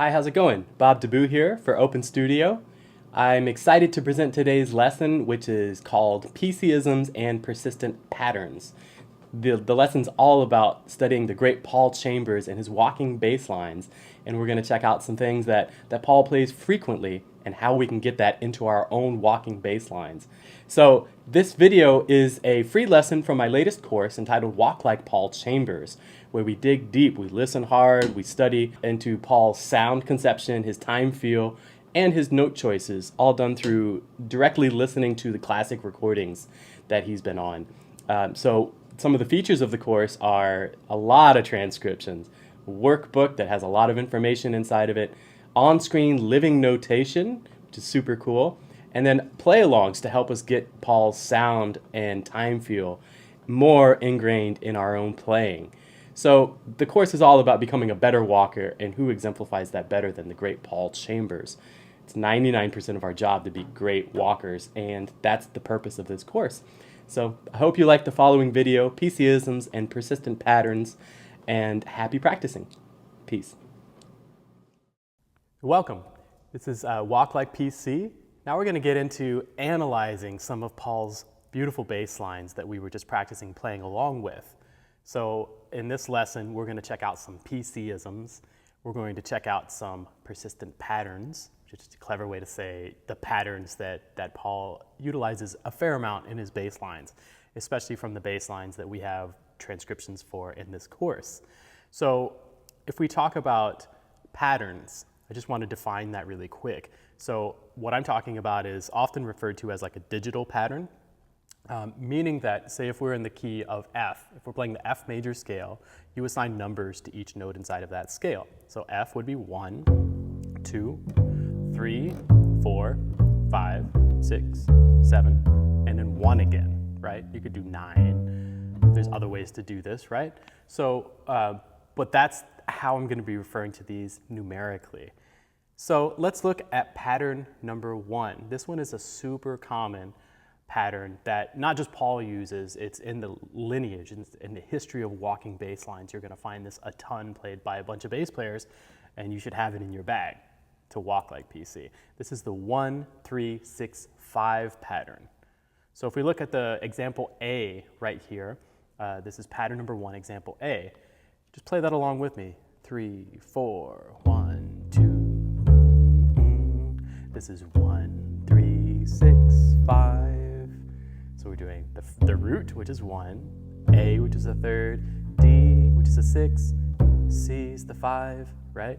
Hi, how's it going? Bob Deboo here for Open Studio. I'm excited to present today's lesson, which is called PC-isms and Persistent Patterns. The lesson's all about studying the great Paul Chambers and his walking bass lines, and we're going to check out some things that Paul plays frequently and how we can get that into our own walking bass lines. So this video is a free lesson from my latest course entitled Walk Like Paul Chambers, where we dig deep, we listen hard, we study into Paul's sound conception, his time feel, and his note choices, all done through directly listening to the classic recordings that he's been on. So some of the features of the course are a lot of transcriptions, a workbook that has a lot of information inside of it, on-screen living notation, which is super cool, and then play-alongs to help us get Paul's sound and time feel more ingrained in our own playing. So the course is all about becoming a better walker, and who exemplifies that better than the great Paul Chambers? It's 99% of our job to be great walkers, and that's the purpose of this course. So I hope you like the following video, PC-isms and Persistent Patterns, and happy practicing. Peace. Welcome. This is Walk Like PC. Now we're going to get into analyzing some of Paul's beautiful bass lines that we were just practicing playing along with. So in this lesson, we're going to check out some PC-isms. We're going to check out some persistent patterns, which is a clever way to say the patterns that Paul utilizes a fair amount in his bass lines, especially from the bass lines that we have transcriptions for in this course. So if we talk about patterns, I just want to define that really quick. So what I'm talking about is often referred to as like a digital pattern, meaning that, say if we're in the key of F, if we're playing the F major scale, you assign numbers to each note inside of that scale. So F would be 1, 2, 3, 4, 5, 6, 7, and then 1 again, right? You could do 9. There's other ways to do this, right? So, but that's how I'm going to be referring to these numerically. So let's look at pattern number 1. This one is a super common pattern that not just Paul uses, it's in the lineage, in the history of walking bass lines. You're going to find this a ton played by a bunch of bass players, and you should have it in your bag to walk like PC. This is the 1, 3, 6, 5 pattern. So if we look at the example A right here, this is pattern number 1, example A. Just play that along with me. 3, 4, 1, 2. This is 1, 3, 6, 5. So we're doing the root, which is 1, A, which is a third, D, which is a 6, C is the 5, right?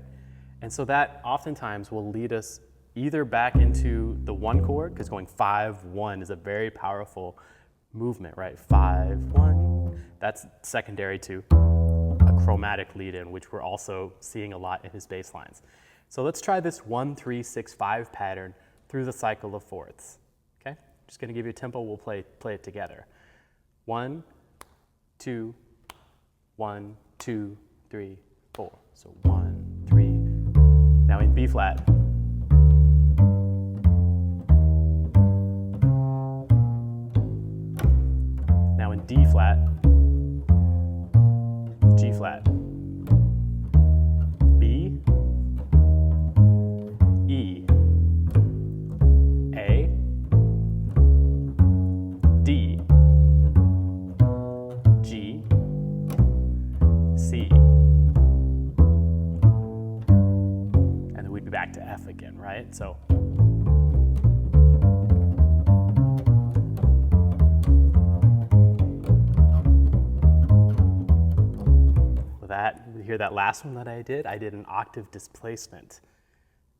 And so that oftentimes will lead us either back into the 1 chord, because going 5, 1 is a very powerful movement, right? 5, 1. That's secondary to a chromatic lead-in, which we're also seeing a lot in his bass lines. So let's try this 1, 3, 6, 5 pattern through the cycle of fourths. Okay? Just going to give you a tempo. We'll play it together. 1, 2, 1, 2, 3, 4. So 1, 3. Now in B flat. Now in D flat. G flat. B. E. A. D. G. C. And then we'd be back to F again, right? So with that, you hear that last one that I did an octave displacement,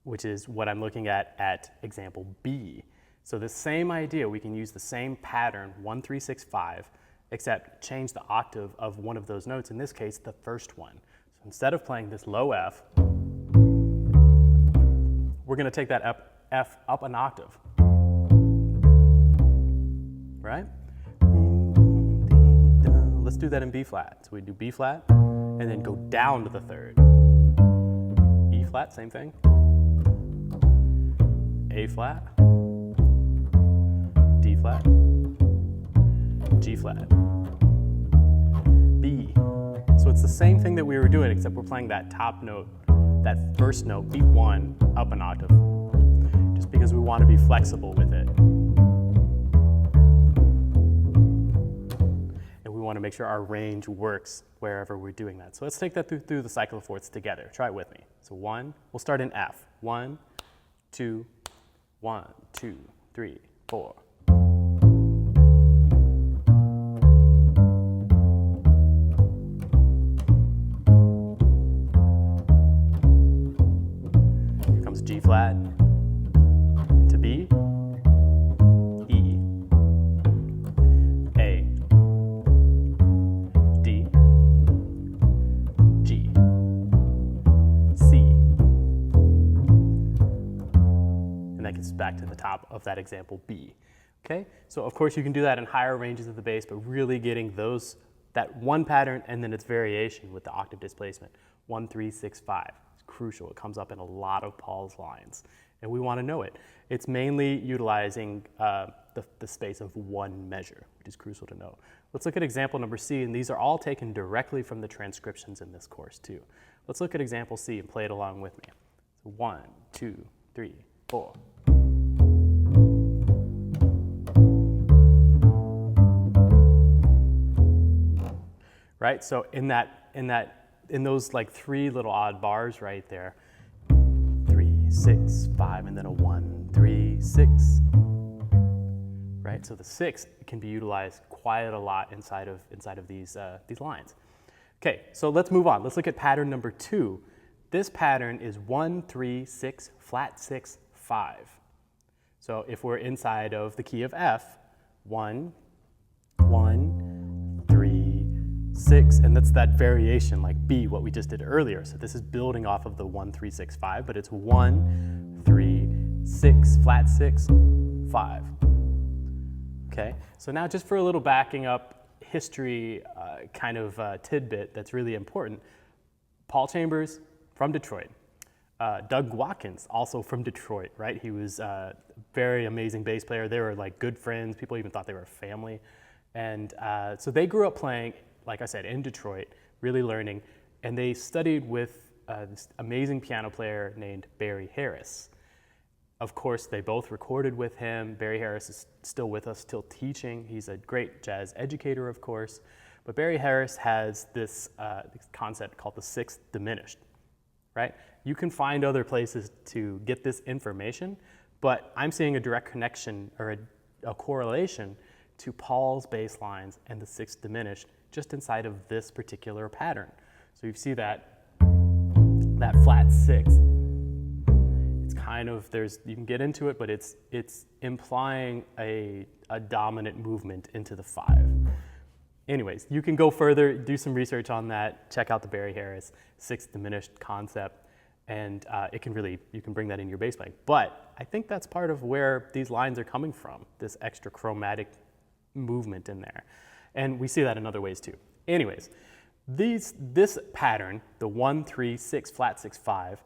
which is what I'm looking at example B. So the same idea, we can use the same pattern, 1, 3, 6, 5, except change the octave of one of those notes, in this case, the first one. So instead of playing this low F, we're going to take that F up an octave, right? Let's do that in B flat. So we do B flat, and then go down to the third. E flat, same thing. A flat, D flat, G flat, B. So it's the same thing that we were doing, except we're playing that top note that first note, beat 1, up an octave, just because we want to be flexible with it. And we want to make sure our range works wherever we're doing that. So let's take that through the cycle of fourths together. Try it with me. So 1, we'll start in F. 1, 2, 1, 2, 3, 4. G flat, into B, E, A, D, G, C. And that gets back to the top of that example, B. Okay, so of course you can do that in higher ranges of the bass, but really getting that one pattern and then its variation with the octave displacement, 1, 3, 6, 5. Crucial. It comes up in a lot of Paul's lines, and we want to know it. It's mainly utilizing the space of one measure, which is crucial to know. Let's look at example number C, and these are all taken directly from the transcriptions in this course too. Let's look at example C and play it along with me. So 1, 2, 3, 4. Right, so in those like 3 little odd bars right there, 3, 6, 5, and then a 1, 3, 6. Right, so the 6 can be utilized quite a lot inside of these lines. Okay, so let's move on. Let's look at pattern number 2. This pattern is 1, 3, 6, flat 6, 5. So if we're inside of the key of F, 1, 1, 3, 6, and that's that variation like B, what we just did earlier. So this is building off of the 1, 3, 6, 5, but it's 1, 3, 6, flat 6, 5. Okay, so now just for a little backing up history tidbit that's really important. Paul Chambers from Detroit. Doug Watkins, also from Detroit, right? He was a very amazing bass player. They were like good friends. People even thought they were a family. And so they grew up playing, like I said, in Detroit, really learning. And they studied with this amazing piano player named Barry Harris. Of course, they both recorded with him. Barry Harris is still with us, still teaching. He's a great jazz educator, of course. But Barry Harris has this concept called the sixth diminished, right? You can find other places to get this information, but I'm seeing a direct connection or a correlation to Paul's bass lines and the sixth diminished just inside of this particular pattern. So you see that flat 6. It's kind of, you can get into it, but it's implying a dominant movement into the 5. Anyways, you can go further, do some research on that, check out the Barry Harris sixth diminished concept, and you can bring that in your bass playing. But I think that's part of where these lines are coming from, this extra chromatic movement in there. And we see that in other ways too. Anyways, this pattern, the 1, 3, 6, flat 6, 5,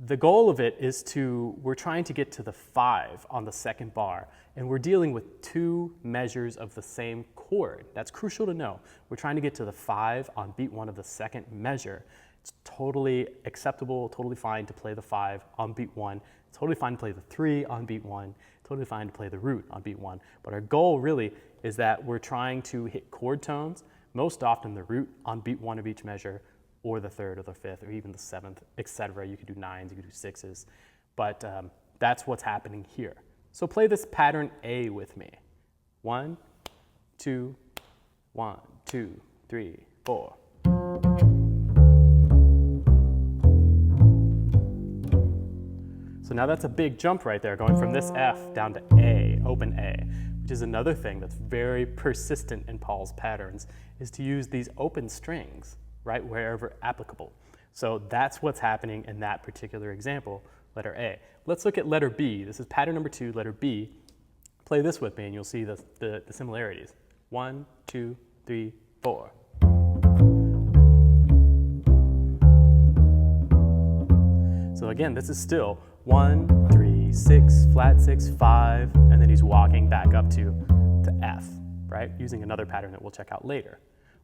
the goal of it is we're trying to get to the 5 on the second bar, and we're dealing with 2 measures of the same chord. That's crucial to know. We're trying to get to the 5 on beat 1 of the second measure. It's totally acceptable, totally fine to play the 5 on beat 1. It's totally fine to play the 3 on beat 1. Totally fine to play the root on beat 1. But our goal really is that we're trying to hit chord tones, most often the root on beat 1 of each measure, or the 3rd or the 5th or even the 7th, etc. You could do 9s, you could do 6s, but that's what's happening here. So play this pattern A with me. 1, 2, 1, 2, 3, 4. So now that's a big jump right there, going from this F down to A, open A, which is another thing that's very persistent in Paul's patterns, is to use these open strings, right, wherever applicable. So that's what's happening in that particular example, letter A. Let's look at letter B. This is pattern number 2, letter B. Play this with me and you'll see the similarities. 1, 2, 3, 4. So again, this is still 1, 3, 6, flat 6, 5, and then he's walking back up to F, right? Using another pattern that we'll check out later.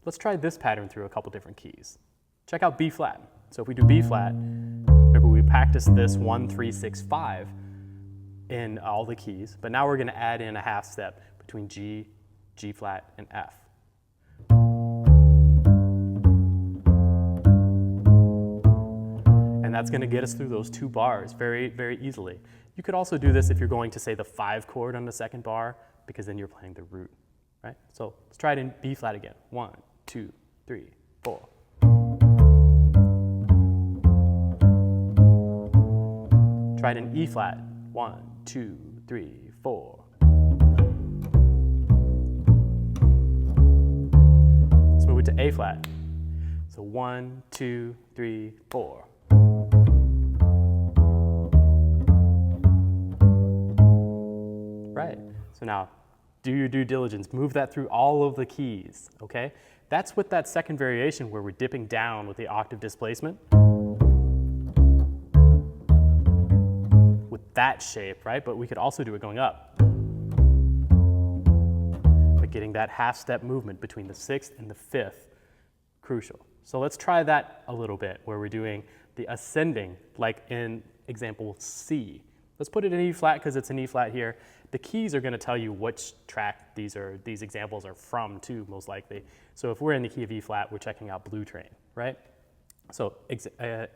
Let's try this pattern through a couple different keys. Check out B flat. So if we do B flat, practiced this 1, 3, 6, 5 in all the keys, but now we're going to add in a half step between G, G flat, and F. And that's going to get us through those 2 bars very, very easily. You could also do this if you're going to say the 5 chord on the second bar, because then you're playing the root, right? So let's try it in B flat again. 1, 2, 3, 4. Try it in E flat. 1, 2, 3, 4. Let's move it to A flat. So 1, 2, 3, 4. Right. So now, do your due diligence. Move that through all of the keys, okay? That's with that second variation where we're dipping down with the octave displacement. With that shape, right? But we could also do it going up. But getting that half step movement between the 6th and the 5th, crucial. So let's try that a little bit where we're doing the ascending, like in example C. Let's put it in E flat because it's an E flat here. The keys are going to tell you which track these examples are from too, most likely. So if we're in the key of E flat, we're checking out Blue Train, right? So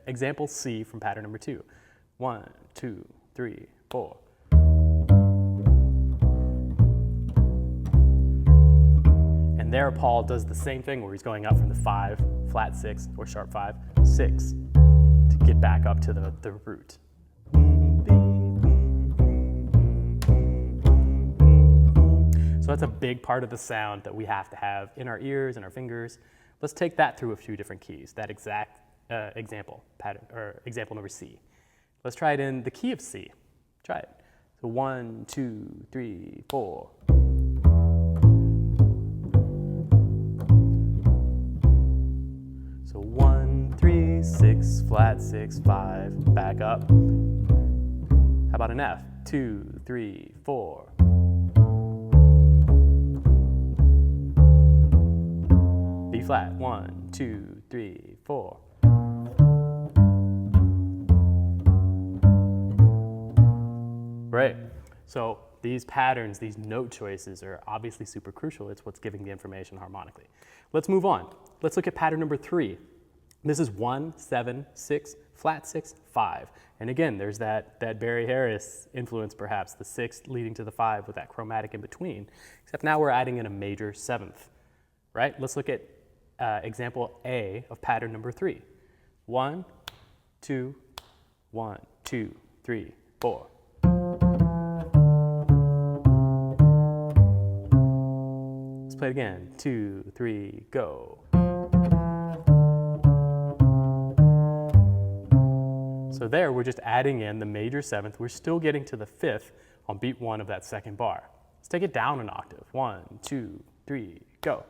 example C from pattern number 2. 1, 2, 3, 4. And there Paul does the same thing where he's going up from the 5, flat 6, or sharp 5, 6, to get back up to the root. So that's a big part of the sound that we have to have in our ears and our fingers. Let's take that through a few different keys, that exact example number C. Let's try it in the key of C. Try it. So 1, 2, 3, 4. So 1, 3, 6, flat 6, 5, back up. How about an F? 2, 3, 4. B flat, 1, 2, 3, 4. Great. So these patterns, these note choices are obviously super crucial. It's what's giving the information harmonically. Let's move on. Let's look at pattern number 3. This is 1, 7, 6, flat 6, 5. And again, there's that Barry Harris influence perhaps, the 6 leading to the 5 with that chromatic in between, except now we're adding in a major 7th, right? Let's look at example A of pattern number 3. 1, 2, 1, 2, 3, 4. Let's play it again. 2, 3, go. So there, we're just adding in the major 7th. We're still getting to the 5th on beat 1 of that second bar. Let's take it down an octave. 1, 2, 3, go.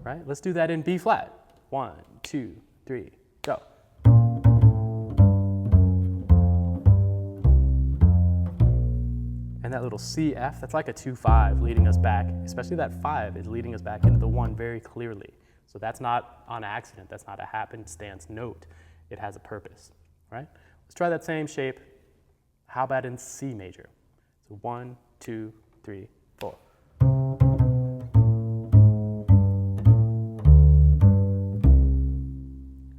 Right? Let's do that in B flat. 1, 2, 3, go. And that little CF, that's like a 2-5 leading us back, especially that 5 is leading us back into the 1 very clearly. So that's not on accident, that's not a happenstance note. It has a purpose, right? Let's try that same shape. How about in C major? So 1, 2, 3, 4.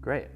Great.